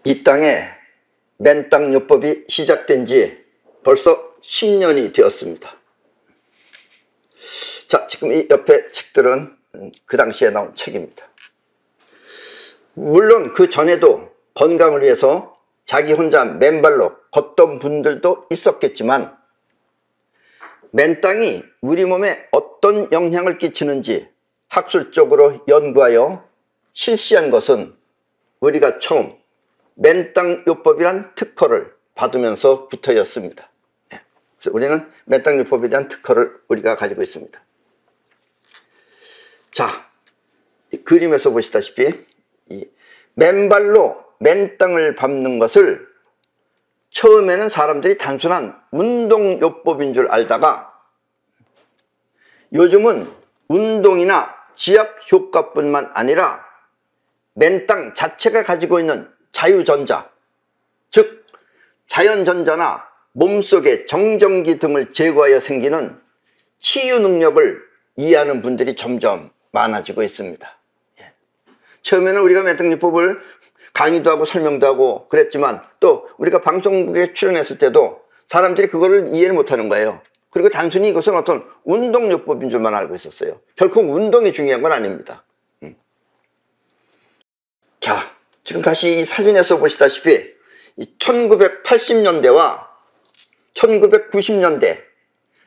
이 땅에 맨땅요법이 시작된 지 벌써 10년이 되었습니다. 자, 지금 이 옆에 책들은 그 당시에 나온 책입니다. 물론 그 전에도 건강을 위해서 자기 혼자 맨발로 걷던 분들도 있었겠지만, 맨땅이 우리 몸에 어떤 영향을 끼치는지 학술적으로 연구하여 실시한 것은 우리가 처음 맨땅요법이란 특허를 받으면서부터였습니다. 그래서 우리는 맨땅요법에 대한 특허를 우리가 가지고 있습니다. 자, 이 그림에서 보시다시피 이 맨발로 맨땅을 밟는 것을 처음에는 사람들이 단순한 운동요법인 줄 알다가 요즘은 운동이나 지압 효과뿐만 아니라 맨땅 자체가 가지고 있는 자유전자, 즉 자연전자나 몸속의 정전기 등을 제거하여 생기는 치유 능력을 이해하는 분들이 점점 많아지고 있습니다. 처음에는 우리가 맨땅요법을 강의도 하고 설명도 하고 그랬지만, 또 우리가 방송국에 출연했을 때도 사람들이 그거를 이해를 못하는 거예요. 그리고 단순히 이것은 어떤 운동요법인 줄만 알고 있었어요. 결코 운동이 중요한 건 아닙니다. 자, 지금 다시 이 사진에서 보시다시피 1980년대와 1990년대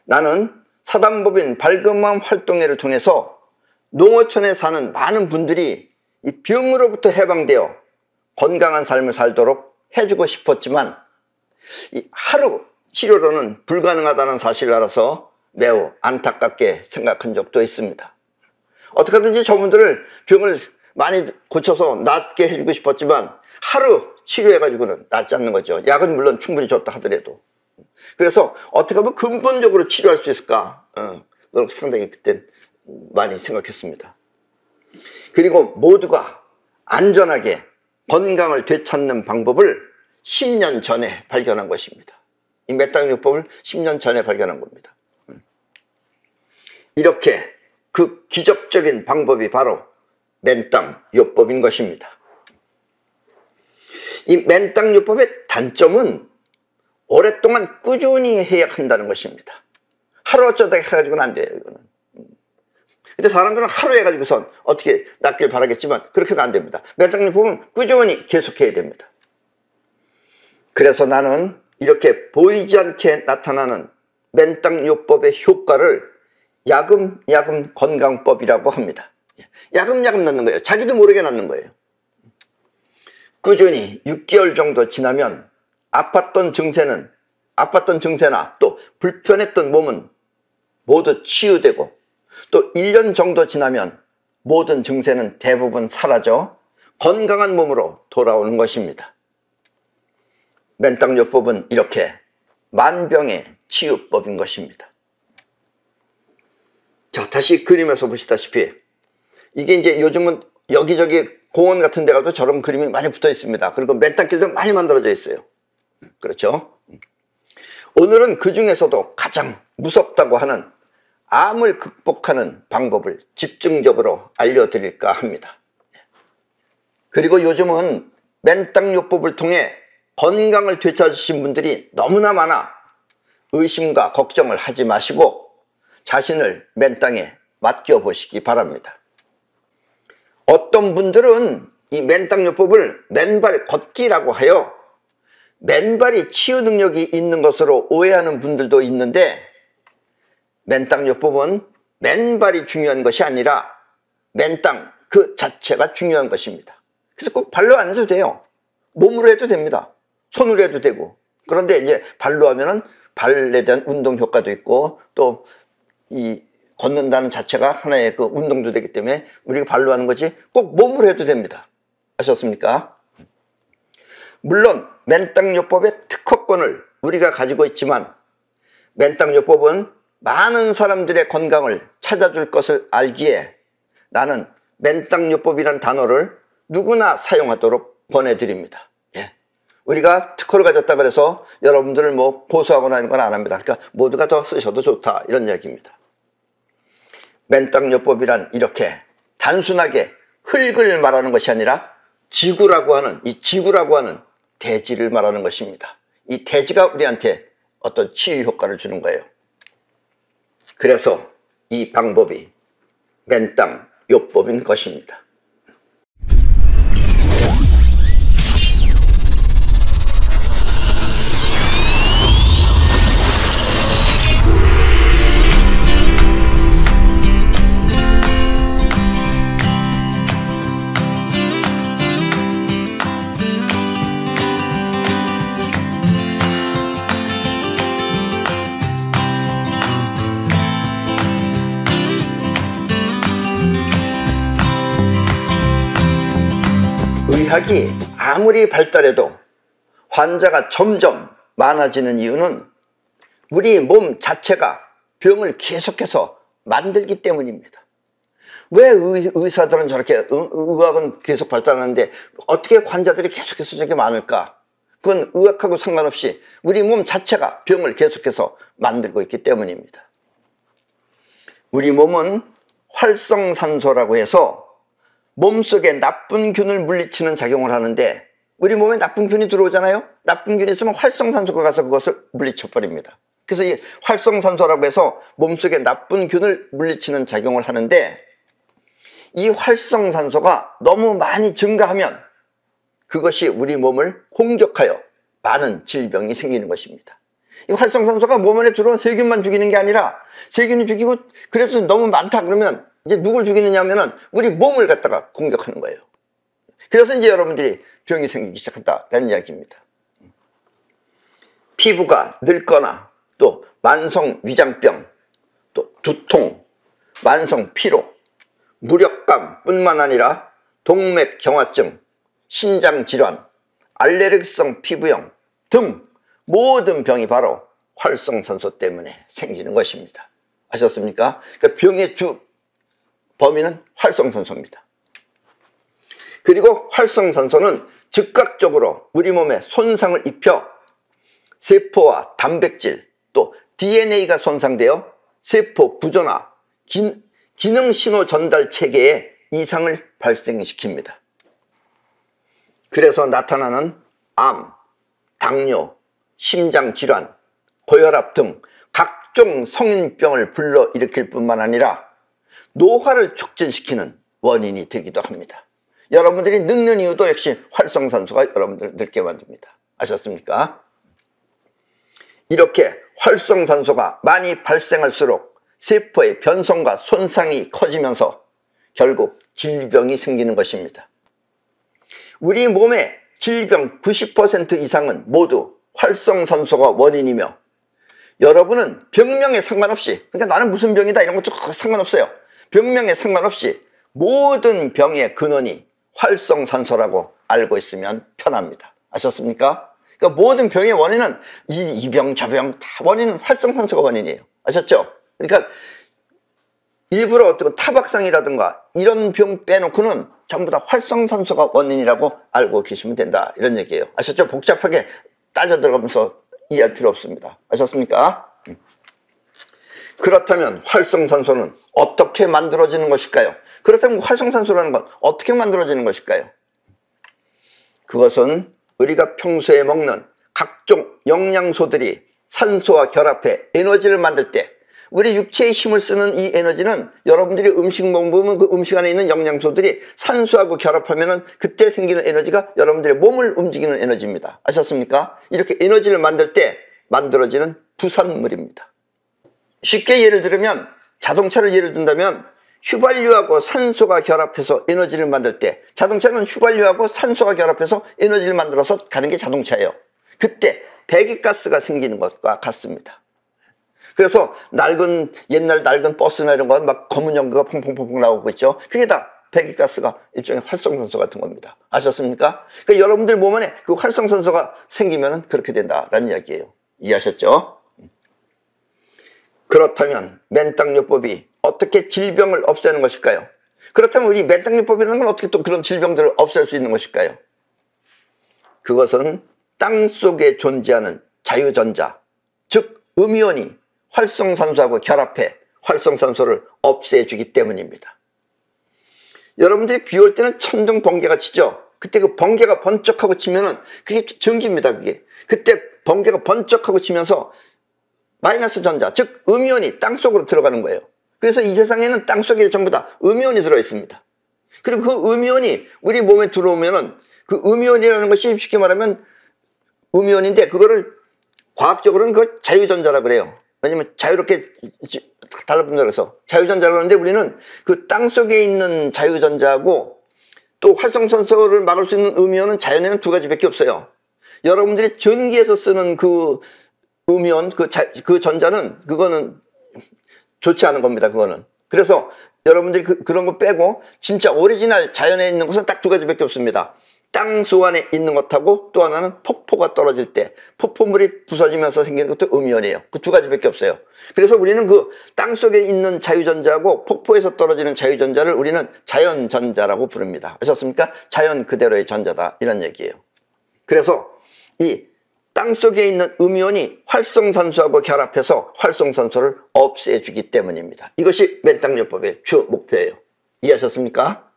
나는 사단법인 발금암 활동회를 통해서 농어촌에 사는 많은 분들이 이 병으로부터 해방되어 건강한 삶을 살도록 해주고 싶었지만, 이 하루 치료로는 불가능하다는 사실을 알아서 매우 안타깝게 생각한 적도 있습니다. 어떻게 하든지 저분들을 병을 많이 고쳐서 낫게 해주고 싶었지만 하루 치료해가지고는 낫지 않는 거죠. 약은 물론 충분히 좋다 하더라도. 그래서 어떻게 하면 근본적으로 치료할 수 있을까, 상당히 그때 많이 생각했습니다. 그리고 모두가 안전하게 건강을 되찾는 방법을 10년 전에 발견한 것입니다. 이 맨땅요법을 10년 전에 발견한 겁니다. 이렇게 그 기적적인 방법이 바로 맨땅요법인 것입니다. 이 맨땅요법의 단점은 오랫동안 꾸준히 해야 한다는 것입니다. 하루 어쩌다 해가지고는 안 돼요, 이거는. 근데 사람들은 하루 해가지고선 어떻게 낫길 바라겠지만 그렇게는 안 됩니다. 맨땅요법은 꾸준히 계속해야 됩니다. 그래서 나는 이렇게 보이지 않게 나타나는 맨땅요법의 효과를 야금야금 건강법이라고 합니다. 야금야금 낫는 거예요. 자기도 모르게 낫는 거예요. 꾸준히 6개월 정도 지나면 아팠던 증세나 또 불편했던 몸은 모두 치유되고, 또 1년 정도 지나면 모든 증세는 대부분 사라져 건강한 몸으로 돌아오는 것입니다. 맨땅요법은 이렇게 만병의 치유법인 것입니다. 자, 다시 그림에서 보시다시피 이게 이제 요즘은 여기저기 공원 같은 데 가도 저런 그림이 많이 붙어 있습니다. 그리고 맨땅길도 많이 만들어져 있어요. 그렇죠? 오늘은 그 중에서도 가장 무섭다고 하는 암을 극복하는 방법을 집중적으로 알려드릴까 합니다. 그리고 요즘은 맨땅요법을 통해 건강을 되찾으신 분들이 너무나 많아 의심과 걱정을 하지 마시고 자신을 맨땅에 맡겨보시기 바랍니다. 어떤 분들은 이 맨땅요법을 맨발 걷기라고 하여 맨발이 치유 능력이 있는 것으로 오해하는 분들도 있는데, 맨땅요법은 맨발이 중요한 것이 아니라 맨땅 그 자체가 중요한 것입니다. 그래서 꼭 발로 안 해도 돼요. 몸으로 해도 됩니다. 손으로 해도 되고. 그런데 이제 발로 하면은 발에 대한 운동 효과도 있고, 또 이 걷는다는 자체가 하나의 그 운동도 되기 때문에 우리가 발로 하는 거지 꼭 몸으로 해도 됩니다. 아셨습니까? 물론 맨땅요법의 특허권을 우리가 가지고 있지만, 맨땅요법은 많은 사람들의 건강을 찾아줄 것을 알기에 나는 맨땅요법이란 단어를 누구나 사용하도록 권해드립니다. 우리가 특허를 가졌다 그래서 여러분들을 뭐 고소하거나 하는 건 안 합니다. 그러니까 모두가 더 쓰셔도 좋다, 이런 이야기입니다. 맨땅요법이란 이렇게 단순하게 흙을 말하는 것이 아니라 지구라고 하는, 이 지구라고 하는 대지를 말하는 것입니다. 이 대지가 우리한테 어떤 치유 효과를 주는 거예요. 그래서 이 방법이 맨땅 요법인 것입니다. 의학이 아무리 발달해도 환자가 점점 많아지는 이유는 우리 몸 자체가 병을 계속해서 만들기 때문입니다. 왜 의사들은 저렇게 의학은 계속 발달하는데 어떻게 환자들이 계속해서 저렇게 많을까? 그건 의학하고 상관없이 우리 몸 자체가 병을 계속해서 만들고 있기 때문입니다. 우리 몸은 활성산소라고 해서 몸속에 나쁜 균을 물리치는 작용을 하는데 우리 몸에 나쁜 균이 들어오잖아요. 나쁜 균이 있으면 활성산소가 가서 그것을 물리쳐버립니다. 그래서 이 활성산소라고 해서 몸속에 나쁜 균을 물리치는 작용을 하는데 이 활성산소가 너무 많이 증가하면 그것이 우리 몸을 공격하여 많은 질병이 생기는 것입니다. 이 활성산소가 몸 안에 들어온 세균만 죽이는 게 아니라 세균이 죽이고 그래도 너무 많다 그러면 이제 누굴 죽이느냐 하면은 우리 몸을 갖다가 공격하는 거예요. 그래서 이제 여러분들이 병이 생기기 시작한다라는 이야기입니다. 피부가 늙거나 또 만성 위장병, 또 두통, 만성 피로, 무력감 뿐만 아니라 동맥경화증, 신장질환, 알레르기성 피부염 등 모든 병이 바로 활성산소 때문에 생기는 것입니다. 아셨습니까? 그러니까 병의 주 범인은 활성산소입니다. 그리고 활성산소는 즉각적으로 우리 몸에 손상을 입혀 세포와 단백질 또 DNA가 손상되어 세포 구조나 기능신호 전달 체계에 이상을 발생시킵니다. 그래서 나타나는 암, 당뇨, 심장질환, 고혈압 등 각종 성인병을 불러일으킬 뿐만 아니라 노화를 촉진시키는 원인이 되기도 합니다. 여러분들이 늙는 이유도 역시 활성산소가 여러분들을 늙게 만듭니다. 아셨습니까? 이렇게 활성산소가 많이 발생할수록 세포의 변성과 손상이 커지면서 결국 질병이 생기는 것입니다. 우리 몸의 질병 90% 이상은 모두 활성산소가 원인이며 여러분은 병명에 상관없이 그러니까 나는 무슨 병이다 이런 것도 상관없어요. 병명에 상관없이 모든 병의 근원이 활성산소라고 알고 있으면 편합니다. 아셨습니까? 그러니까 모든 병의 원인은 이 병 저 병 다 원인은 활성산소가 원인이에요. 아셨죠? 그러니까 일부러 어떤 타박상이라든가 이런 병 빼놓고는 전부 다 활성산소가 원인이라고 알고 계시면 된다 이런 얘기예요. 아셨죠? 복잡하게 따져 들어가면서 이해할 필요 없습니다. 아셨습니까? 그렇다면 활성산소는 어떻게 만들어지는 것일까요? 그렇다면 활성산소라는 건 어떻게 만들어지는 것일까요? 그것은 우리가 평소에 먹는 각종 영양소들이 산소와 결합해 에너지를 만들 때 우리 육체의 힘을 쓰는 이 에너지는 여러분들이 음식 먹으면 그 음식 안에 있는 영양소들이 산소하고 결합하면 그때 생기는 에너지가 여러분들의 몸을 움직이는 에너지입니다. 아셨습니까? 이렇게 에너지를 만들 때 만들어지는 부산물입니다. 쉽게 예를 들면 자동차를 예를 든다면 휘발유하고 산소가 결합해서 에너지를 만들 때 자동차는 휘발유하고 산소가 결합해서 에너지를 만들어서 가는 게 자동차예요. 그때 배기가스가 생기는 것과 같습니다. 그래서 옛날 낡은 버스나 이런 건 막 검은 연기가 퐁퐁퐁 나오고 있죠. 그게 다 배기가스가 일종의 활성산소 같은 겁니다. 아셨습니까? 그러니까 여러분들 몸 안에 그 활성산소가 생기면 그렇게 된다라는 이야기예요. 이해하셨죠? 그렇다면 맨땅요법이 어떻게 질병을 없애는 것일까요? 그렇다면 우리 맨땅요법이라는 건 어떻게 또 그런 질병들을 없앨 수 있는 것일까요? 그것은 땅속에 존재하는 자유전자, 즉 음이온이 활성산소하고 결합해 활성산소를 없애주기 때문입니다. 여러분들이 비 올 때는 천둥 번개가 치죠. 그때 그 번개가 번쩍하고 치면은 그게 전기입니다. 그게 그때 번개가 번쩍하고 치면서 마이너스 전자, 즉 음이온이 땅속으로 들어가는 거예요. 그래서 이 세상에는 땅속에 전부 다 음이온이 들어있습니다. 그리고 그 음이온이 우리 몸에 들어오면은 그 음이온이라는 것이 쉽게 말하면 음이온인데, 그거를 과학적으로는 그걸 자유전자라고 그래요. 왜냐면 자유롭게 달라붙는다 그래서 자유전자라고 하는데, 우리는 그 땅속에 있는 자유전자하고 또 활성산소를 막을 수 있는 음이온은 자연에는 두 가지밖에 없어요. 여러분들이 전기에서 쓰는 그 음이온, 그 전자는 그거는 좋지 않은 겁니다. 그거는. 그래서 여러분들이 그런 거 빼고 진짜 오리지널 자연에 있는 것은 딱 두 가지밖에 없습니다. 땅속 안에 있는 것하고 또 하나는 폭포가 떨어질 때 폭포물이 부서지면서 생기는 것도 음이온이에요. 그 두 가지밖에 없어요. 그래서 우리는 그 땅속에 있는 자유전자하고 폭포에서 떨어지는 자유전자를 우리는 자연전자라고 부릅니다. 아셨습니까? 자연 그대로의 전자다, 이런 얘기예요. 그래서 이 땅속에 있는 음이온이 활성산소하고 결합해서 활성산소를 없애주기 때문입니다. 이것이 맨땅요법의 주 목표예요. 이해하셨습니까?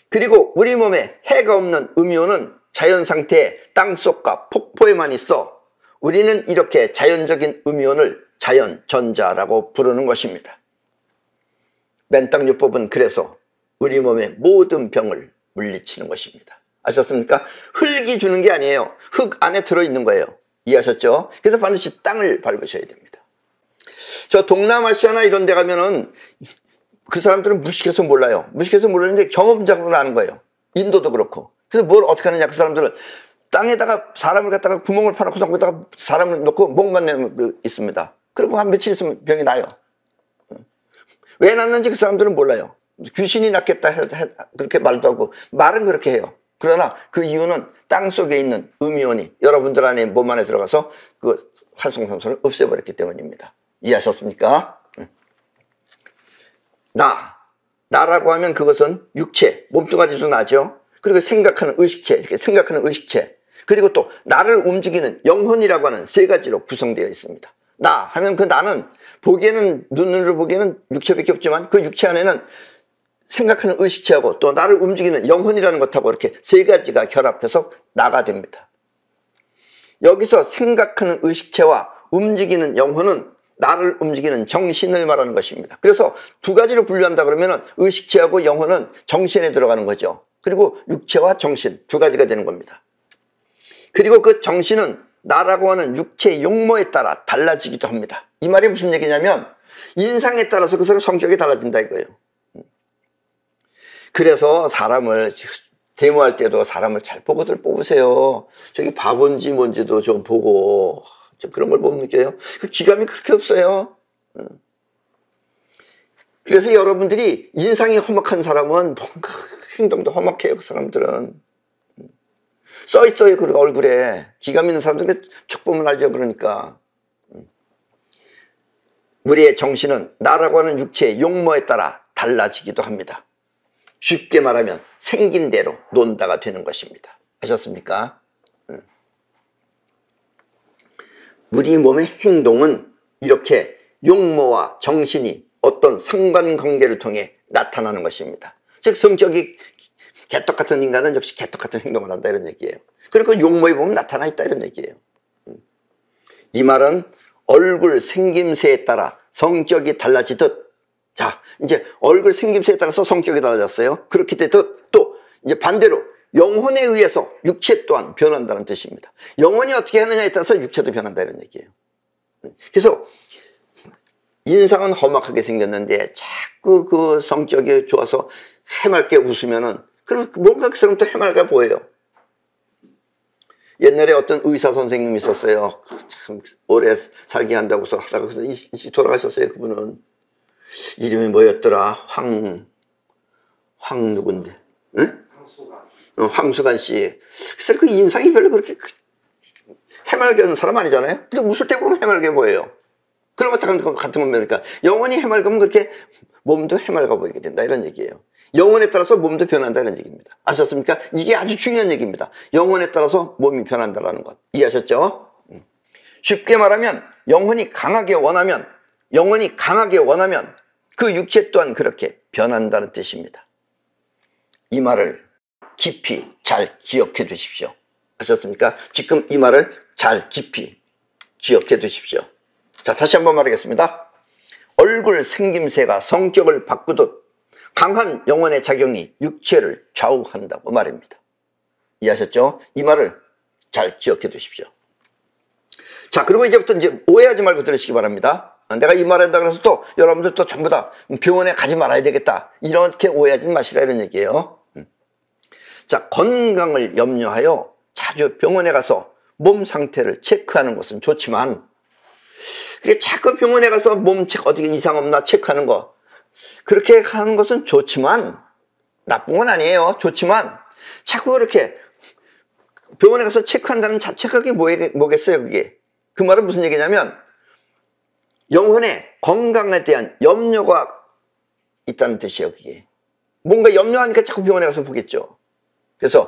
그리고 우리 몸에 해가 없는 음이온은 자연상태의 땅속과 폭포에만 있어 우리는 이렇게 자연적인 음이온을 자연전자라고 부르는 것입니다. 맨땅요법은 그래서 우리 몸의 모든 병을 물리치는 것입니다. 아셨습니까? 흙이 주는 게 아니에요. 흙 안에 들어있는 거예요. 이해하셨죠? 그래서 반드시 땅을 밟으셔야 됩니다. 저 동남아시아나 이런 데 가면은 그 사람들은 무식해서 몰라요. 무식해서 모르는데 경험적으로 아는 거예요. 인도도 그렇고. 그래서 뭘 어떻게 하느냐, 그 사람들은 땅에다가 사람을 갖다가 구멍을 파놓고 거기다가 사람을 넣고 목만 내면 있습니다. 그리고 한 며칠 있으면 병이 나요. 왜 났는지 그 사람들은 몰라요. 귀신이 났겠다 그렇게 말도 하고, 말은 그렇게 해요. 그러나 그 이유는 땅속에 있는 음이온이 여러분들 안에 몸 안에 들어가서 그 활성산소를 없애버렸기 때문입니다. 이해하셨습니까? 나라고 하면 그것은 육체, 몸뚱아리도 나죠. 그리고 생각하는 의식체, 이렇게 생각하는 의식체, 그리고 또 나를 움직이는 영혼이라고 하는 세 가지로 구성되어 있습니다. 나 하면 그 나는 보기에는, 눈으로 보기에는 육체밖에 없지만 그 육체 안에는 생각하는 의식체하고 또 나를 움직이는 영혼이라는 것하고 이렇게 세 가지가 결합해서 나가 됩니다. 여기서 생각하는 의식체와 움직이는 영혼은 나를 움직이는 정신을 말하는 것입니다. 그래서 두 가지로 분류한다 그러면 의식체하고 영혼은 정신에 들어가는 거죠. 그리고 육체와 정신 두 가지가 되는 겁니다. 그리고 그 정신은 나라고 하는 육체의 용모에 따라 달라지기도 합니다. 이 말이 무슨 얘기냐면 인상에 따라서 그 사람 성격이 달라진다 이거예요. 그래서 사람을 데모할 때도 사람을 잘 보고들 뽑으세요. 저기 바본지 뭔지도 좀 보고, 좀 그런 걸 못 느껴요. 그 기감이 그렇게 없어요. 그래서 여러분들이 인상이 험악한 사람은 뭔가 행동도 험악해요. 그 사람들은 써있어요. 그 얼굴에. 기감 있는 사람들은 척 보면 알죠. 그러니까 우리의 정신은 나라고 하는 육체의 용모에 따라 달라지기도 합니다. 쉽게 말하면 생긴 대로 논다가 되는 것입니다. 아셨습니까? 우리 몸의 행동은 이렇게 용모와 정신이 어떤 상관관계를 통해 나타나는 것입니다. 즉 성격이 개떡같은 인간은 역시 개떡같은 행동을 한다 이런 얘기예요. 그러니까 용모에 보면 나타나 있다 이런 얘기예요. 이 말은 얼굴 생김새에 따라 성격이 달라지듯, 자 이제 얼굴 생김새에 따라서 성격이 달라졌어요. 그렇게 되듯 또 이제 반대로 영혼에 의해서 육체 또한 변한다는 뜻입니다. 영혼이 어떻게 하느냐에 따라서 육체도 변한다 이런 얘기예요. 그래서 인상은 험악하게 생겼는데 자꾸 그 성격이 좋아서 해맑게 웃으면은 그럼 뭔가 그 사람 또 해맑아 보여요. 옛날에 어떤 의사 선생님이 있었어요. 참 오래 살게 한다고서 하다가 일찍 돌아가셨어요. 그분은 이름이 뭐였더라? 황 누군데? 응? 황수관 씨. 그래서 그 인상이 별로 그렇게 해맑게 하는 사람 아니잖아요. 근데 웃을 때 보면 해맑게 보여요. 그런 것 같은 겁니다. 영혼이 해맑으면 그렇게 몸도 해맑아 보이게 된다 이런 얘기예요. 영혼에 따라서 몸도 변한다는 얘기입니다. 아셨습니까? 이게 아주 중요한 얘기입니다. 영혼에 따라서 몸이 변한다는 것. 이해하셨죠? 쉽게 말하면 영혼이 강하게 원하면 그 육체 또한 그렇게 변한다는 뜻입니다. 이 말을 깊이 잘 기억해 두십시오. 아셨습니까? 지금 이 말을 잘 깊이 기억해 두십시오. 자, 다시 한번 말하겠습니다. 얼굴 생김새가 성격을 바꾸듯 강한 영혼의 작용이 육체를 좌우한다고 말입니다. 이해하셨죠? 이 말을 잘 기억해 두십시오. 자, 그리고 이제부터 이제 오해하지 말고 들으시기 바랍니다. 내가 이 말한다 그래서 또 여러분들 또 전부 다 병원에 가지 말아야 되겠다, 이렇게 오해하지 마시라, 이런 얘기예요. 자, 건강을 염려하여 자주 병원에 가서 몸 상태를 체크하는 것은 좋지만, 그게 자꾸 병원에 가서 몸 체크, 어떻게 이상 없나 체크하는 거, 그렇게 하는 것은 좋지만, 나쁜 건 아니에요. 좋지만 자꾸 그렇게 병원에 가서 체크한다는 자체가 그게 뭐겠어요, 그게. 그 말은 무슨 얘기냐면 영혼의 건강에 대한 염려가 있다는 뜻이에요, 그게. 뭔가 염려하니까 자꾸 병원에 가서 보겠죠. 그래서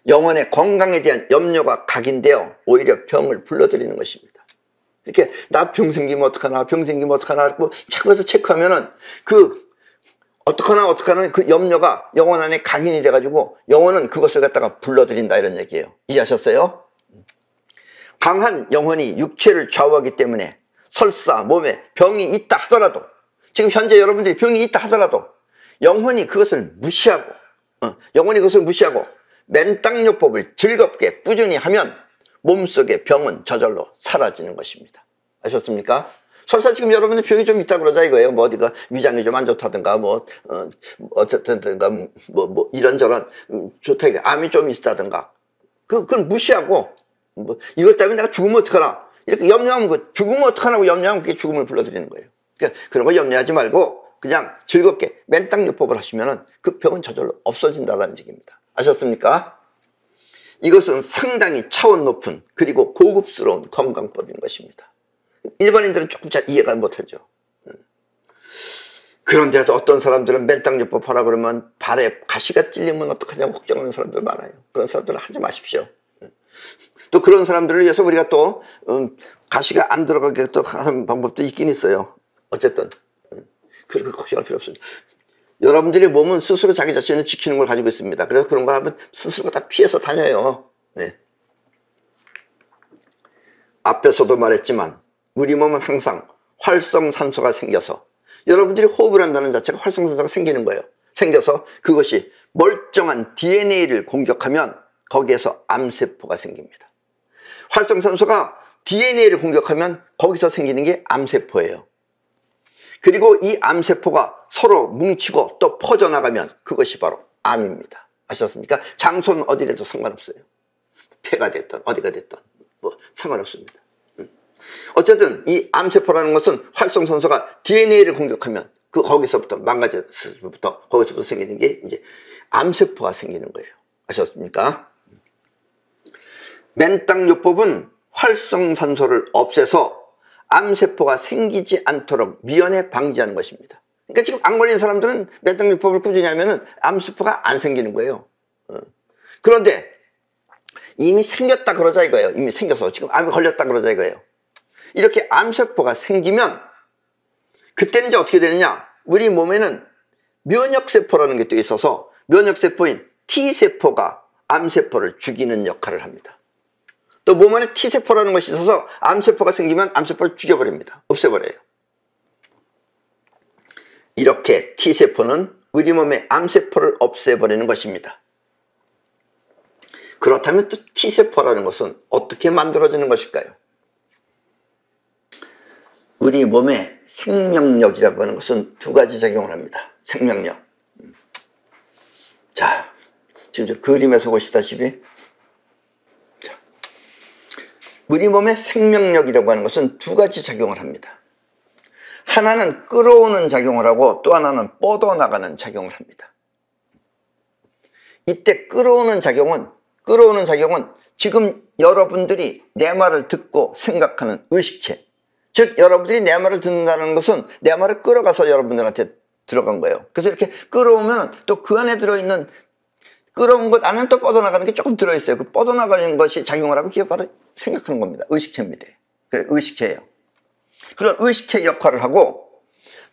영혼의 건강에 대한 염려가 각인되어 오히려 병을 불러들이는 것입니다. 이렇게 나 병 생기면 어떡하나, 병 생기면 어떡하나 자꾸 가서 체크하면은 어떡하나 그 염려가 영혼 안에 각인이 돼가지고 영혼은 그것을 갖다가 불러들인다, 이런 얘기예요. 이해하셨어요? 강한 영혼이 육체를 좌우하기 때문에 설사 몸에 병이 있다 하더라도, 지금 현재 여러분들이 병이 있다 하더라도 영혼이 그것을 무시하고 맨땅요법을 즐겁게 꾸준히 하면 몸속의 병은 저절로 사라지는 것입니다. 아셨습니까? 설사 지금 여러분들 병이 좀 있다 그러자 이거예요. 뭐 어디가 위장이 좀 안 좋다든가 어쨌든가 이런저런 좋다, 암이 좀 있다든가, 그걸 무시하고 이것 때문에 내가 죽으면 어떡하나 이렇게 염려하면, 죽으면 어떡하나고 염려하면 그게 죽음을 불러들이는 거예요. 그러니까 그런 거 염려하지 말고 그냥 즐겁게 맨땅요법을 하시면은 그 병은 저절로 없어진다는 얘기입니다. 아셨습니까? 이것은 상당히 차원 높은 그리고 고급스러운 건강법인 것입니다. 일반인들은 조금 잘 이해가 못하죠. 그런데도 어떤 사람들은 맨땅요법 하라 그러면 발에 가시가 찔리면 어떡하냐고 걱정하는 사람들 많아요. 그런 사람들은 하지 마십시오. 또 그런 사람들을 위해서 우리가 또 가시가 안 들어가게 또 하는 방법도 있긴 있어요. 어쨌든 그렇게 걱정할 필요 없습니다. 여러분들의 몸은 스스로 자기 자신을 지키는 걸 가지고 있습니다. 그래서 그런 거 하면 스스로 다 피해서 다녀요. 네. 앞에서도 말했지만 우리 몸은 항상 활성산소가 생겨서, 여러분들이 호흡을 한다는 자체가 활성산소가 생기는 거예요. 생겨서 그것이 멀쩡한 DNA를 공격하면 거기에서 암세포가 생깁니다. 활성산소가 DNA를 공격하면 거기서 생기는 게 암세포예요. 그리고 이 암세포가 서로 뭉치고 또 퍼져나가면 그것이 바로 암입니다. 아셨습니까? 장소는 어디라도 상관없어요. 폐가 됐든 어디가 됐든 뭐 상관없습니다. 어쨌든 이 암세포라는 것은 활성산소가 DNA를 공격하면 거기서부터 거기서부터 생기는 게 이제 암세포가 생기는 거예요. 아셨습니까? 맨땅요법은 활성산소를 없애서 암세포가 생기지 않도록 미연에 방지하는 것입니다. 그러니까 지금 암 걸린 사람들은 맨땅요법을 꾸준히 하면은 암세포가 안 생기는 거예요. 그런데 이미 생겼다 그러자 이거예요. 이미 생겨서 지금 암이 걸렸다 그러자 이거예요. 이렇게 암세포가 생기면 그때는 이제 어떻게 되느냐, 우리 몸에는 면역세포라는 게 또 있어서 면역세포인 T세포가 암세포를 죽이는 역할을 합니다. 또 몸 안에 T세포라는 것이 있어서 암세포가 생기면 암세포를 죽여버립니다. 없애버려요. 이렇게 T세포는 우리 몸의 암세포를 없애버리는 것입니다. 그렇다면 또 T세포라는 것은 어떻게 만들어지는 것일까요? 우리 몸의 생명력이라고 하는 것은 두 가지 작용을 합니다. 생명력. 자, 지금 저 그림에서 보시다시피, 자, 우리 몸의 생명력이라고 하는 것은 두 가지 작용을 합니다. 하나는 끌어오는 작용을 하고 또 하나는 뻗어나가는 작용을 합니다. 이때 끌어오는 작용은 지금 여러분들이 내 말을 듣고 생각하는 의식체, 즉 여러분들이 내 말을 듣는다는 것은 내 말을 끌어가서 여러분들한테 들어간 거예요. 그래서 이렇게 끌어오면 또 그 안에 들어있는, 끌어온 것 안에는 또 뻗어나가는 게 조금 들어있어요. 그 뻗어나가는 것이 작용을 하고 그게 바로 생각하는 겁니다. 의식체입니다. 그래, 의식체예요. 그런 의식체 역할을 하고,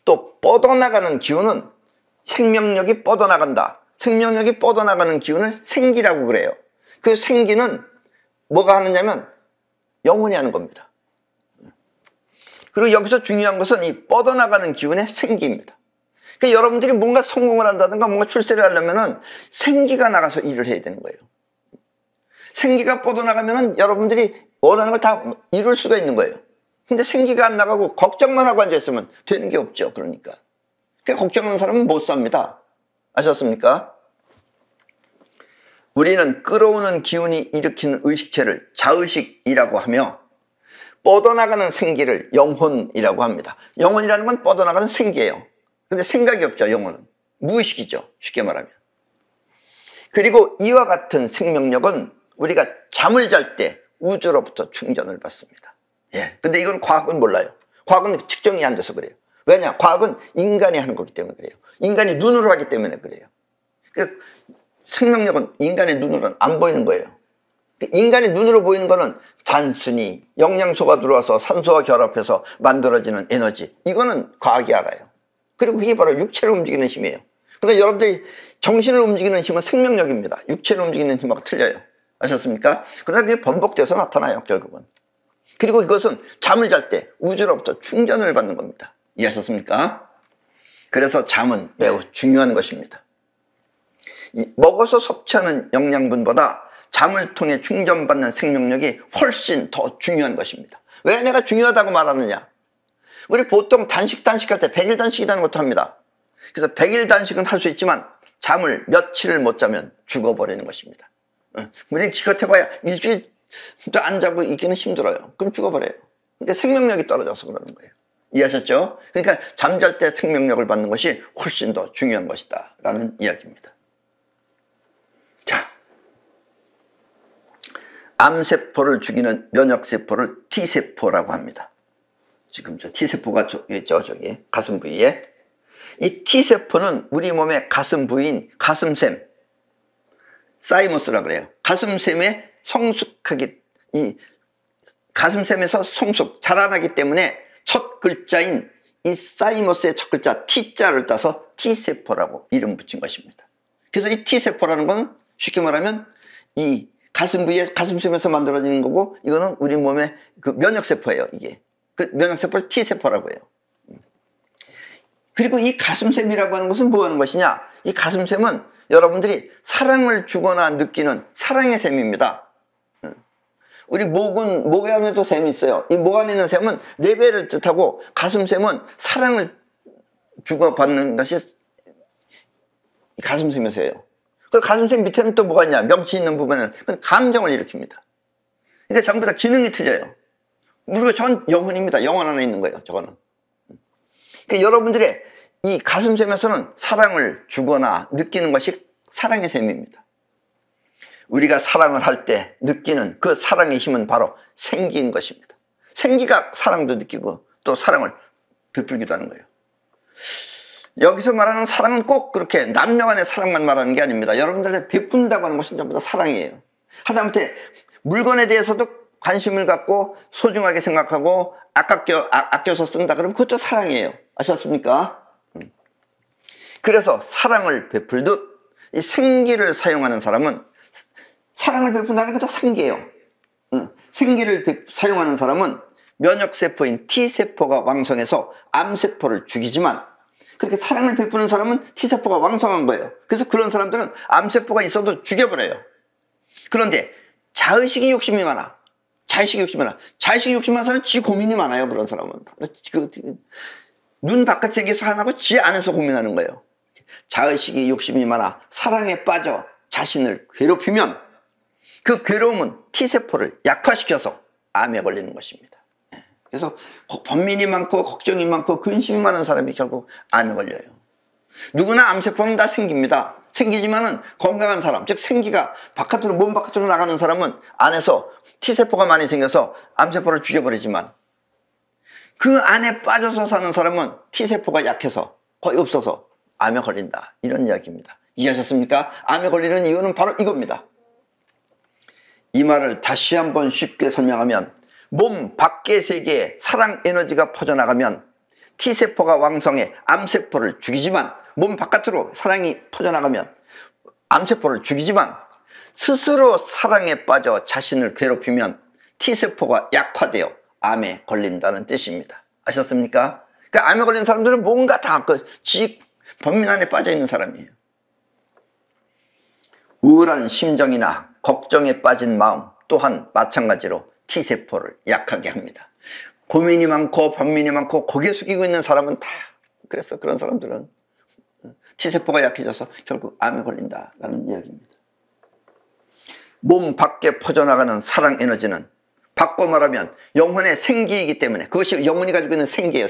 또 뻗어나가는 기운은 생명력이 뻗어나간다. 생명력이 뻗어나가는 기운을 생기라고 그래요. 그 생기는 뭐가 하느냐면 영혼이 하는 겁니다. 그리고 여기서 중요한 것은 이 뻗어나가는 기운의 생기입니다. 그러니까 여러분들이 뭔가 성공을 한다든가 뭔가 출세를 하려면은 생기가 나가서 일을 해야 되는 거예요. 생기가 뻗어나가면은 여러분들이 원하는 걸 다 이룰 수가 있는 거예요. 근데 생기가 안 나가고 걱정만 하고 앉아있으면 되는 게 없죠. 그러니까 걱정하는 사람은 못 삽니다. 아셨습니까? 우리는 끌어오는 기운이 일으키는 의식체를 자의식이라고 하며 뻗어나가는 생기를 영혼이라고 합니다. 영혼이라는 건 뻗어나가는 생기예요. 근데 생각이 없죠. 영혼은 무의식이죠. 쉽게 말하면. 그리고 이와 같은 생명력은 우리가 잠을 잘 때 우주로부터 충전을 받습니다. 예. 근데 이건 과학은 몰라요. 과학은 측정이 안 돼서 그래요. 왜냐? 과학은 인간이 하는 거기 때문에 그래요. 인간이 눈으로 하기 때문에 그래요. 그러니까 생명력은 인간의 눈으로는 안 보이는 거예요. 인간의 눈으로 보이는 거는 단순히 영양소가 들어와서 산소와 결합해서 만들어지는 에너지. 이거는 과학이 알아요. 그리고 그게 바로 육체를 움직이는 힘이에요. 그런데 여러분들이 정신을 움직이는 힘은 생명력입니다. 육체를 움직이는 힘하고 틀려요. 아셨습니까? 그러나 그게 번복돼서 나타나요. 결국은. 그리고 이것은 잠을 잘 때 우주로부터 충전을 받는 겁니다. 이해하셨습니까? 그래서 잠은 매우 중요한 것입니다. 먹어서 섭취하는 영양분보다 잠을 통해 충전받는 생명력이 훨씬 더 중요한 것입니다. 왜 내가 중요하다고 말하느냐? 우리 보통 단식할 때 100일 단식이라는 것도 합니다. 그래서 100일 단식은 할 수 있지만 잠을 며칠을 못 자면 죽어버리는 것입니다. 우리는 기껏해봐야 일주일도 안 자고 있기는 힘들어요. 그럼 죽어버려요. 그러니까 생명력이 떨어져서 그러는 거예요. 이해하셨죠? 그러니까 잠잘 때 생명력을 받는 것이 훨씬 더 중요한 것이다 라는 이야기입니다. 자, 암세포를 죽이는 면역세포를 T세포라고 합니다. 지금 저 T세포가 저기 가슴 부위에, 이 T세포는 우리 몸의 가슴 부위인 가슴샘, 사이머스라 그래요. 가슴샘에 이 가슴샘에서 성숙, 자라나기 때문에 첫 글자인 이 사이머스의 첫 글자 T자를 따서 T세포라고 이름 붙인 것입니다. 그래서 이 T세포라는 건 쉽게 말하면 이 가슴 부위에 가슴샘에서 만들어지는 거고, 이거는 우리 몸의 그 면역세포예요. 이게 그 면역세포를 T세포라고 해요. 그리고 이 가슴샘이라고 하는 것은 뭐 하는 것이냐? 이 가슴샘은 여러분들이 사랑을 주거나 느끼는 사랑의 샘입니다. 우리 목 안에도 샘이 있어요. 이 목 안에 있는 샘은 내배를 뜻하고, 가슴샘은 사랑을 주고받는 것이 가슴샘에서예요. 그 가슴샘 밑에는 또 뭐가 있냐? 명치 있는 부분은 감정을 일으킵니다. 그러니까 전부 다 기능이 틀려요. 우리가 전 영혼입니다. 영혼 안에 있는 거예요. 저거는. 그러니까 여러분들의 이 가슴샘에서는 사랑을 주거나 느끼는 것이 사랑의 샘입니다. 우리가 사랑을 할 때 느끼는 그 사랑의 힘은 바로 생기인 것입니다. 생기가 사랑도 느끼고 또 사랑을 베풀기도 하는 거예요. 여기서 말하는 사랑은 꼭 그렇게 남녀 간의 사랑만 말하는 게 아닙니다. 여러분들한테 베푼다고 하는 것은 전부 다 사랑이에요. 하다못해 물건에 대해서도 관심을 갖고 소중하게 생각하고 아껴서 쓴다 그러면 그것도 사랑이에요. 아셨습니까? 그래서 사랑을 베풀듯 이 생기를 사용하는 사람은, 사랑을 베푼다는 것도 생기예요. 생기를 사용하는 사람은 면역세포인 T세포가 왕성해서 암세포를 죽이지만, 그렇게 사랑을 베푸는 사람은 T세포가 왕성한 거예요. 그래서 그런 사람들은 암세포가 있어도 죽여버려요. 그런데 자의식이 욕심이 많아. 자의식이 욕심이 많은 사람은 지 고민이 많아요. 그런 사람은 눈 바깥 세계에서 하나고 지 안에서 고민하는 거예요. 자의식이 욕심이 많아 사랑에 빠져 자신을 괴롭히면 그 괴로움은 T세포를 약화시켜서 암에 걸리는 것입니다. 그래서 번민이 많고 걱정이 많고 근심이 많은 사람이 결국 암에 걸려요. 누구나 암세포는 다 생깁니다. 생기지만은 건강한 사람, 즉 생기가 바깥으로, 몸 바깥으로 나가는 사람은 안에서 T세포가 많이 생겨서 암세포를 죽여버리지만, 그 안에 빠져서 사는 사람은 T세포가 약해서 거의 없어서 암에 걸린다. 이런 이야기입니다. 이해하셨습니까? 암에 걸리는 이유는 바로 이겁니다. 이 말을 다시 한번 쉽게 설명하면, 몸 밖의 세계에 사랑 에너지가 퍼져나가면 T세포가 왕성해 암세포를 죽이지만, 몸 바깥으로 사랑이 퍼져나가면 암세포를 죽이지만 스스로 사랑에 빠져 자신을 괴롭히면 T세포가 약화되어 암에 걸린다는 뜻입니다. 아셨습니까? 그 암에 걸린 사람들은 뭔가 다 지 범민안에 빠져 있는 사람이에요. 우울한 심정이나 걱정에 빠진 마음 또한 마찬가지로 T세포를 약하게 합니다. 고민이 많고 번민이 많고 고개 숙이고 있는 사람은 다 그래서 그런 사람들은 T세포가 약해져서 결국 암에 걸린다라는 이야기입니다. 몸 밖에 퍼져나가는 사랑 에너지는 바꿔 말하면 영혼의 생기이기 때문에, 그것이 영혼이 가지고 있는 생기예요.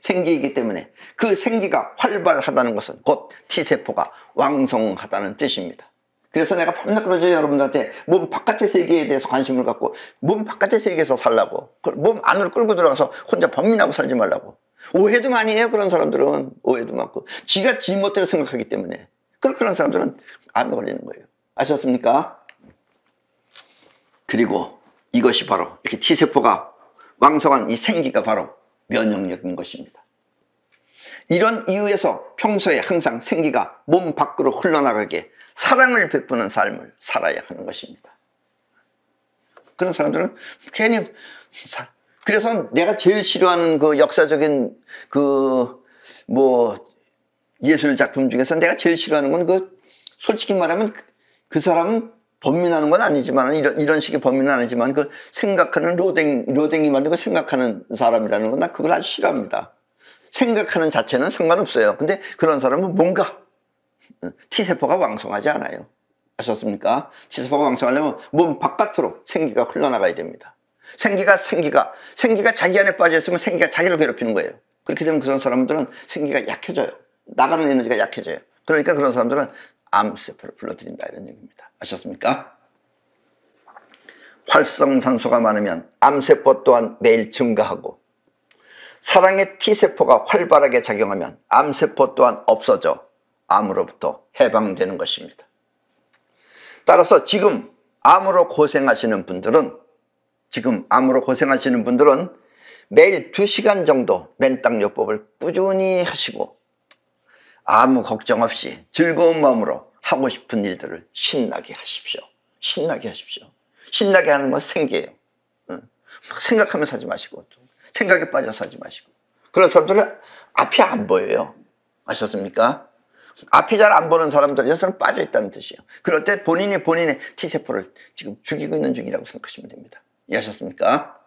생기이기 때문에 그 생기가 활발하다는 것은 곧 T세포가 왕성하다는 뜻입니다. 그래서 내가 밤낮 그러죠. 여러분들한테 몸 바깥의 세계에 대해서 관심을 갖고 몸 바깥의 세계에서 살라고, 몸 안으로 끌고 들어가서 혼자 번민하고 살지 말라고. 오해도 많이 해요. 그런 사람들은 오해도 많고 지가 지 멋대로 생각하기 때문에 그런 사람들은 암에 걸리는 거예요. 아셨습니까? 그리고 이것이 바로 이렇게 T세포가 왕성한 이 생기가 바로 면역력인 것입니다. 이런 이유에서 평소에 항상 생기가 몸 밖으로 흘러나가게 사랑을 베푸는 삶을 살아야 하는 것입니다. 그런 사람들은 괜히 그래서 내가 제일 싫어하는 그 역사적인 예술 작품 중에서 내가 제일 싫어하는 건 솔직히 말하면 그 사람은 번민하는 건 아니지만 이런 식의 번민은 아니지만 그 생각하는 로댕이 만들고 생각하는 사람이라는 건 난 그걸 아주 싫어합니다. 생각하는 자체는 상관없어요. 근데 그런 사람은 뭔가 T세포가 왕성하지 않아요. 아셨습니까? T세포가 왕성하려면 몸 바깥으로 생기가 흘러나가야 됩니다. 생기가 자기 안에 빠져 있으면 생기가 자기를 괴롭히는 거예요. 그렇게 되면 그런 사람들은 생기가 약해져요. 나가는 에너지가 약해져요. 그러니까 그런 사람들은 암세포를 불러들인다 이런 얘기입니다. 아셨습니까? 활성산소가 많으면 암세포 또한 매일 증가하고 사랑의 T세포가 활발하게 작용하면 암세포 또한 없어져 암으로부터 해방되는 것입니다. 따라서 지금 암으로 고생하시는 분들은 매일 2시간 정도 맨땅요법을 꾸준히 하시고 아무 걱정 없이 즐거운 마음으로 하고 싶은 일들을 신나게 하십시오. 신나게 하는 건 생기예요. 생각하면서 하지 마시고 생각에 빠져서 하지 마시고. 그런 사람들은 앞이 안 보여요. 아셨습니까? 앞이 잘 안 보는 사람들에서는 빠져 있다는 뜻이에요. 그럴 때 본인의 T세포를 지금 죽이고 있는 중이라고 생각하시면 됩니다. 이해하셨습니까?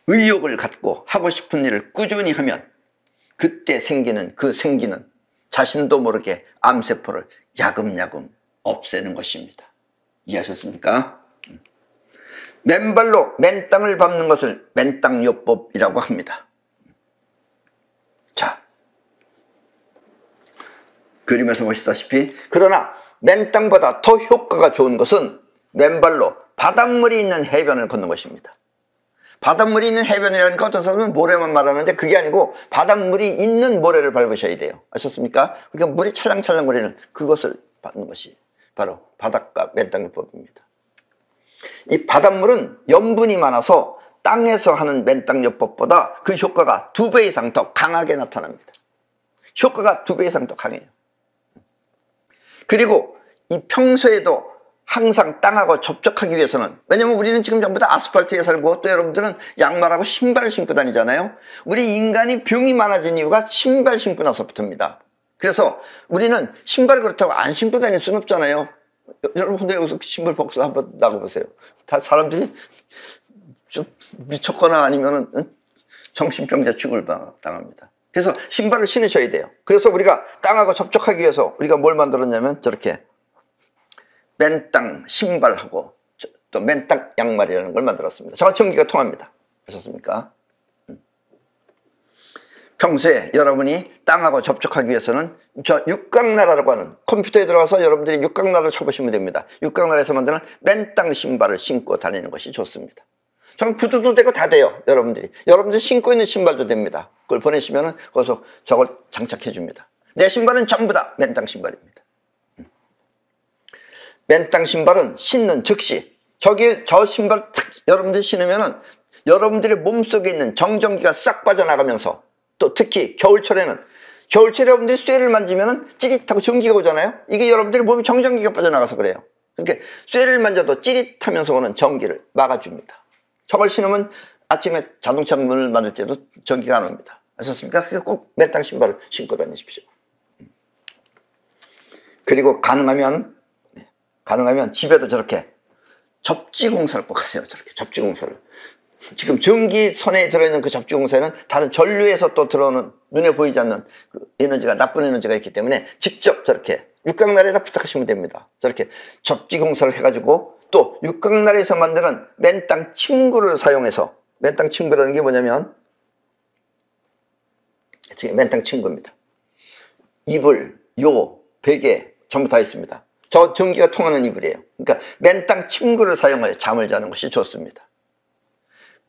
의욕을 갖고 하고 싶은 일을 꾸준히 하면 그때 생기는 자신도 모르게 암세포를 야금야금 없애는 것입니다. 이해하셨습니까? 맨발로 맨땅을 밟는 것을 맨땅요법이라고 합니다. 자, 그림에서 보시다시피 그러나 맨땅보다 더 효과가 좋은 것은 맨발로 바닷물이 있는 해변을 걷는 것입니다. 바닷물이 있는 해변이라니까 어떤 사람은 모래만 말하는데 그게 아니고 바닷물이 있는 모래를 밟으셔야 돼요. 아셨습니까? 그러니까 물이 찰랑찰랑거리는 그것을 밟는 것이 바로 바닷가 맨땅요법입니다. 이 바닷물은 염분이 많아서 땅에서 하는 맨땅요법보다 그 효과가 2배 이상 더 강하게 나타납니다. 효과가 2배 이상 더 강해요. 그리고 이 평소에도 항상 땅하고 접촉하기 위해서는, 왜냐면 우리는 지금 전부 다 아스팔트에 살고 또 여러분들은 양말하고 신발을 신고 다니잖아요. 우리 인간이 병이 많아진 이유가 신발 신고 나서부터입니다. 그래서 우리는 신발 그렇다고 안 신고 다닐 수는 없잖아요. 여러분 근데 여기서 신발 벗고 한번 나가보세요. 다 사람들이 좀 미쳤거나 아니면은 정신병자 취급을 당합니다. 그래서 신발을 신으셔야 돼요. 그래서 우리가 땅하고 접촉하기 위해서 우리가 뭘 만들었냐면 저렇게 맨땅 신발하고 또 맨땅 양말이라는 걸 만들었습니다. 저건 전기가 통합니다. 아셨습니까? 평소에 여러분이 땅하고 접촉하기 위해서는 저 육각나라라고 하는, 컴퓨터에 들어가서 여러분들이 육각나라를 쳐보시면 됩니다. 육각나라에서 만드는 맨땅 신발을 신고 다니는 것이 좋습니다. 저는 구두도 되고 다 돼요. 여러분들이 신고 있는 신발도 됩니다. 그걸 보내시면 거기서 저걸 장착해 줍니다. 내 신발은 전부 다 맨땅 신발입니다. 맨땅 신발은 신는 즉시 저 신발 탁 여러분들이 신으면은 여러분들의 몸속에 있는 정전기가 싹 빠져나가면서 또 특히 겨울철에는 겨울철에 여러분들이 쇠를 만지면 찌릿하고 전기가 오잖아요. 이게 여러분들이 몸에 정전기가 빠져나가서 그래요. 그러니까 쇠를 만져도 찌릿하면서 오는 전기를 막아줍니다. 저걸 신으면 아침에 자동차 문을 만들 때도 전기가 안 옵니다. 아셨습니까? 그러니까 꼭 맨땅 신발을 신고 다니십시오. 그리고 가능하면 집에도 저렇게 접지공사를 꼭 하세요. 저렇게 접지공사를. 지금 전기선에 들어있는 그 접지공사에는 다른 전류에서 또 들어오는 눈에 보이지 않는 그 에너지가, 나쁜 에너지가 있기 때문에 직접 저렇게 육각날에다 부탁하시면 됩니다. 저렇게 접지공사를 해가지고 또 육각날에서 만드는 맨땅 침구를 사용해서, 맨땅 침구라는 게 뭐냐면 지금 맨땅 침구입니다. 이불, 요, 베개 전부 다 있습니다. 저 전기가 통하는 이불이에요. 그러니까 맨땅 침구를 사용하여 잠을 자는 것이 좋습니다.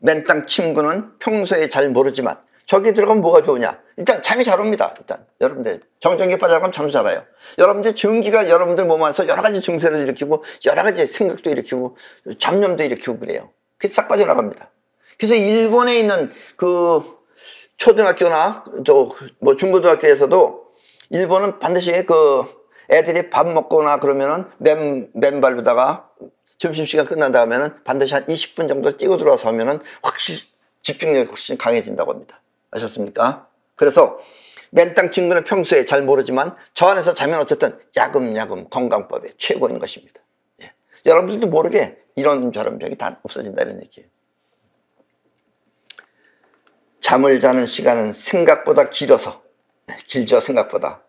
맨땅 침구는 평소에 잘 모르지만 저기 들어가면 뭐가 좋으냐. 일단 잠이 잘 옵니다. 일단 여러분들 정전기 빠져나가면 잠도 잘 와요. 여러분들 전기가 여러분들 몸 안에서 여러 가지 증세를 일으키고 여러 가지 생각도 일으키고 잡념도 일으키고 그래요. 그게 싹 빠져나갑니다. 그래서 일본에 있는 그 초등학교나 뭐 중고등학교에서도 일본은 반드시 그 애들이 밥 먹거나 그러면은 맨발로다가 점심시간 끝난 다음에는 반드시 한 20분 정도 뛰고 들어와서 하면은 확실히 집중력이 훨씬 강해진다고 합니다. 아셨습니까? 그래서 맨땅 친구는 평소에 잘 모르지만 저 안에서 자면 어쨌든 야금야금 건강법의 최고인 것입니다. 예. 여러분들도 모르게 이런 저런 병이 다 없어진다는 얘기예요. 잠을 자는 시간은 생각보다 길어서, 길죠, 생각보다.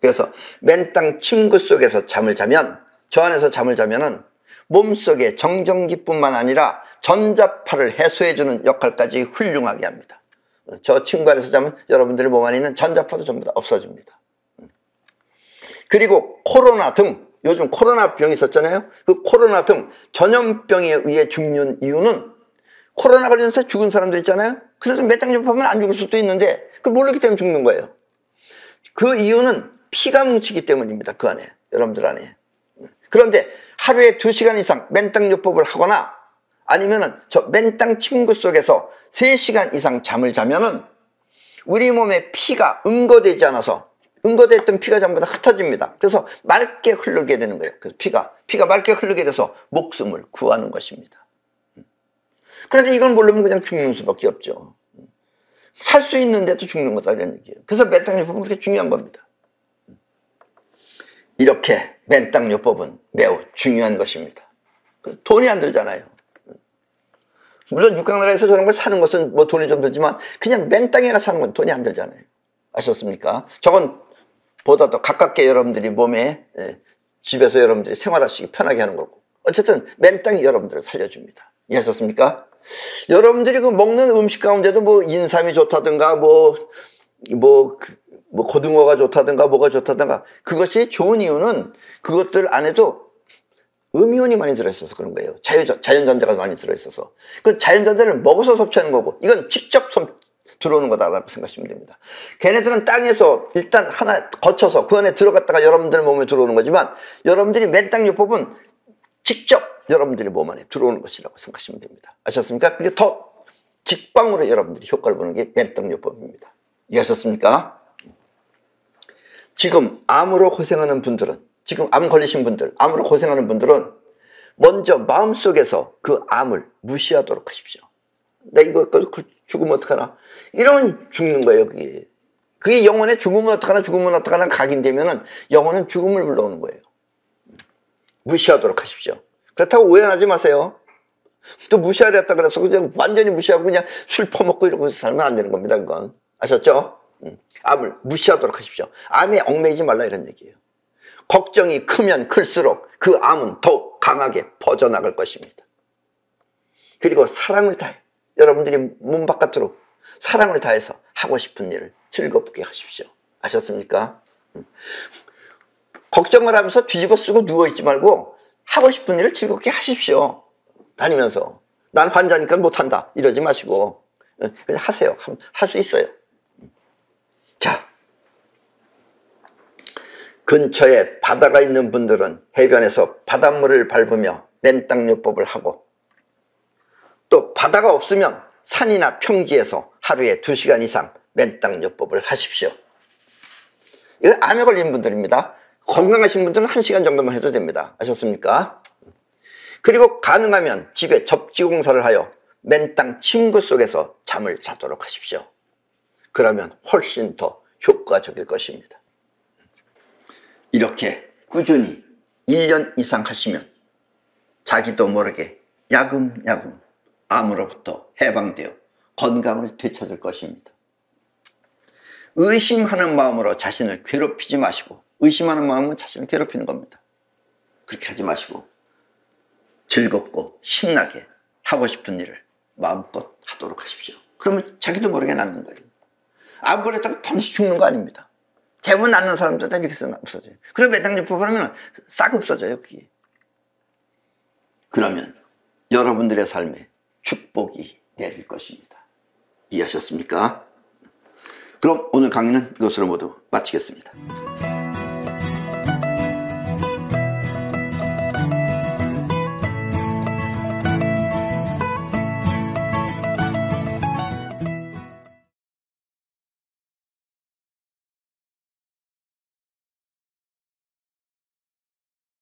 그래서 맨땅 침구 속에서 잠을 자면, 저 안에서 잠을 자면은 몸속에 정전기뿐만 아니라 전자파를 해소해주는 역할까지 훌륭하게 합니다. 저 침구 안에서 자면 여러분들의 몸 안에 있는 전자파도 전부 다 없어집니다. 그리고 코로나 등, 요즘 코로나 병이 있었잖아요. 그 코로나 등 전염병에 의해 죽는 이유는 코로나 걸려서 죽은 사람들 있잖아요. 그래서 맨땅 접하면 안 죽을 수도 있는데 그걸 모르기 때문에 죽는 거예요. 그 이유는 피가 뭉치기 때문입니다. 그 안에, 여러분들 안에. 그런데 하루에 2시간 이상 맨땅요법을 하거나 아니면은 저 맨땅 침구 속에서 3시간 이상 잠을 자면은 우리 몸에 피가 응고되지 않아서, 응고됐던 피가 전부 다 흩어집니다. 그래서 맑게 흐르게 되는 거예요. 그래서 피가 맑게 흐르게 돼서 목숨을 구하는 것입니다. 그런데 이걸 모르면 그냥 죽는 수밖에 없죠. 살 수 있는데도 죽는 거다 이런 얘기예요. 그래서 맨땅요법은 그렇게 중요한 겁니다. 이렇게 맨땅요법은 매우 중요한 것입니다. 돈이 안 들잖아요. 물론 육각나라에서 저런 걸 사는 것은 뭐 돈이 좀 들지만 그냥 맨땅에 가서 사는 건 돈이 안 들잖아요. 아셨습니까? 저건 보다 더 가깝게 여러분들이 몸에, 집에서 여러분들이 생활하시기 편하게 하는 거고, 어쨌든 맨땅이 여러분들을 살려줍니다. 이해하셨습니까? 여러분들이 그 먹는 음식 가운데도 뭐 인삼이 좋다든가 뭐 고등어가 좋다든가 뭐가 좋다든가, 그것이 좋은 이유는 그것들 안에도 음이온이 많이 들어있어서 그런 거예요. 자연전자가 많이 들어있어서. 그 자연전자를 먹어서 섭취하는 거고, 이건 직접 들어오는 거다라고 생각하시면 됩니다. 걔네들은 땅에서 일단 하나 거쳐서 그 안에 들어갔다가 여러분들 몸에 들어오는 거지만, 여러분들이 맨땅요법은 직접 여러분들의 몸 안에 들어오는 것이라고 생각하시면 됩니다. 아셨습니까? 그게 더 직방으로 여러분들이 효과를 보는 게 맨땅요법입니다. 이해하셨습니까? 지금 암으로 고생하는 분들은, 지금 암 걸리신 분들, 암으로 고생하는 분들은 먼저 마음속에서 그 암을 무시하도록 하십시오. 나 이거 죽으면 어떡하나? 이러면 죽는 거예요, 그게. 그게 영혼의 죽으면 어떡하나 각인되면은 영혼은 죽음을 불러오는 거예요. 무시하도록 하십시오. 그렇다고 오해하지 마세요. 또 무시하랬다 그래서 그냥 완전히 무시하고 그냥 술 퍼먹고 이러고 살면 안 되는 겁니다, 그건. 아셨죠? 암을 무시하도록 하십시오. 암에 얽매이지 말라 이런 얘기예요. 걱정이 크면 클수록 그 암은 더욱 강하게 퍼져나갈 것입니다. 그리고 사랑을 다해, 여러분들이 문 바깥으로 사랑을 다해서 하고 싶은 일을 즐겁게 하십시오. 아셨습니까? 걱정을 하면서 뒤집어 쓰고 누워있지 말고 하고 싶은 일을 즐겁게 하십시오. 다니면서 난 환자니까 못한다 이러지 마시고 그냥 하세요. 할 수 있어요. 자, 근처에 바다가 있는 분들은 해변에서 바닷물을 밟으며 맨땅요법을 하고, 또 바다가 없으면 산이나 평지에서 하루에 2시간 이상 맨땅요법을 하십시오. 이거 암에 걸린 분들입니다. 건강하신 분들은 1시간 정도만 해도 됩니다. 아셨습니까? 그리고 가능하면 집에 접지공사를 하여 맨땅 침구 속에서 잠을 자도록 하십시오. 그러면 훨씬 더 효과적일 것입니다. 이렇게 꾸준히 1년 이상 하시면 자기도 모르게 야금야금 암으로부터 해방되어 건강을 되찾을 것입니다. 의심하는 마음으로 자신을 괴롭히지 마시고, 의심하는 마음은 자신을 괴롭히는 겁니다. 그렇게 하지 마시고 즐겁고 신나게 하고 싶은 일을 마음껏 하도록 하십시오. 그러면 자기도 모르게 낫는 거예요. 암 걸렸다가 반드시 죽는 거 아닙니다. 대부분 낫는 사람들 다 이렇게 해서 없어져요. 그리고 매장요법을 하면 싹 없어져요, 그게. 그러면 여러분들의 삶에 축복이 내릴 것입니다. 이해하셨습니까? 그럼 오늘 강의는 이것으로 모두 마치겠습니다.